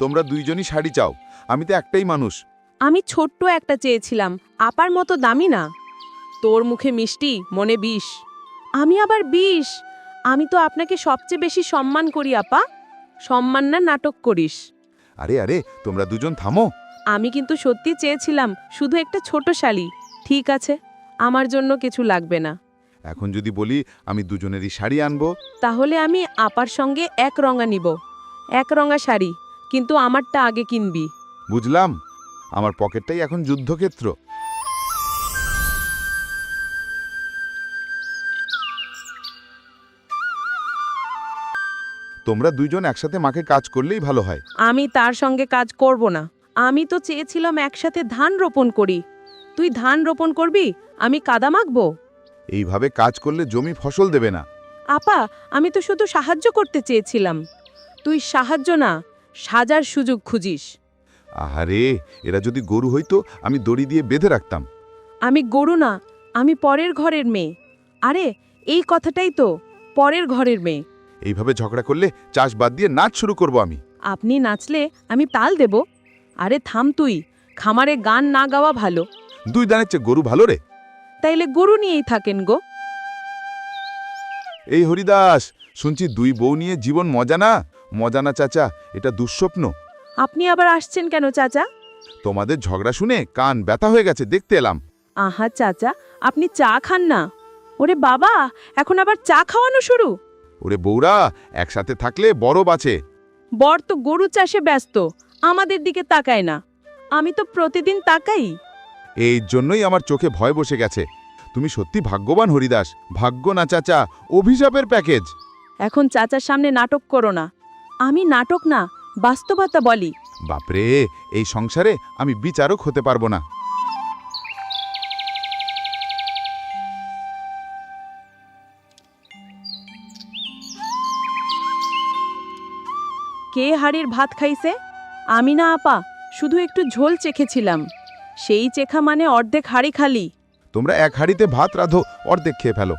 তোমরা দুইজনই শাড়ি চাও, আমি তো একটাই মানুষ। আমি ছোট্ট একটা চেয়েছিলাম, আপার মতো দামি না। তোর মুখে মিষ্টি, মনে বিষ। আমি আবার বিষ? আমি তো আপনাকে সবচেয়ে বেশি সম্মান করি আপা। সম্মান না নাটক করিস। আরে আরে, তোমরা দুজন থামো। আমি কিন্তু সত্যি চেয়েছিলাম শুধু একটা ছোট শাড়ি। ঠিক আছে, আমার জন্য কিছু লাগবে না। এখন যদি বলি আমি দুজনেরই শাড়ি আনবো? তাহলে আমি আপার সঙ্গে এক রঙা নিব, এক রঙা শাড়ি, কিন্তু আমারটা আগে কিনবি। বুঝলাম, আমার পকেটটাই এখন যুদ্ধক্ষেত্র। তোমরা দুইজন একসাথে মাকে কাজ করলেই ভালো হয়। আমি তার সঙ্গে কাজ করব না। আমি তো চেয়েছিলাম একসাথে ধান রোপণ করি। তুই ধান রোপণ করবি, আমি কাদা মাখবো। এইভাবে কাজ করলে জমি ফসল দেবে না। আপা, আমি তো শুধু সাহায্য করতে চেয়েছিলাম। তুই সাহায্য না, সাজার সুযোগ খুঁজিস। আহারে, এরা যদি গরু হইতো আমি দড়ি দিয়ে বেঁধে রাখতাম। আমি গরু না, আমি পরের ঘরের মেয়ে। আরে, এই কথাটাই তো, পরের ঘরের মেয়ে। এইভাবে ঝগড়া করলে চাষ বাদ দিয়ে নাচ শুরু করব আমি। আপনি নাচলে আমি তাল দেব। আরে থাম তুই, খামারে গান না গাওয়া ভালো। দুই দানের চেয়ে গরু ভালো রে। তাইলে গরু নিয়েই থাকেন গো। এই হরিদাস, শুনছি দুই বউ নিয়ে জীবন মজা না। মজা না চাচা, এটা দুঃস্বপ্ন। আপনি আবার আসছেন কেন চাচা? তোমাদের ঝগড়া শুনে কান ব্যথা হয়ে গেছে, দেখতে এলাম। আহা চাচা, আপনি চা খান না? ওরে বাবা, এখন আবার চা খাওয়ানো শুরু? ওরে বউরা, একসাথে থাকলে বড় বাঁচে। বর তো গরু চাষে ব্যস্ত, আমাদের দিকে তাকায় না। আমি তো প্রতিদিন তাকাই। এই জন্যই আমার চোখে ভয় বসে গেছে। তুমি সত্যি ভাগ্যবান হরিদাস। ভাগ্য না চাচা, অভিশাপের প্যাকেজ। এখন চাচার সামনে নাটক করো না। আমি নাটক না, বাস্তবতা বলি। বাপরে, এই সংসারে আমি বিচারক হতে পারবো না। কে হাড়ির ভাত খাইছে? আমি না আপা, শুধু একটু ঝোল চেখেছিলাম। সেই চেখা মানে অর্ধেক হাড়ি খালি। তোমরা এক হাঁড়িতে ভাত রাঁধো, অর্ধেক খেয়ে ফেলো।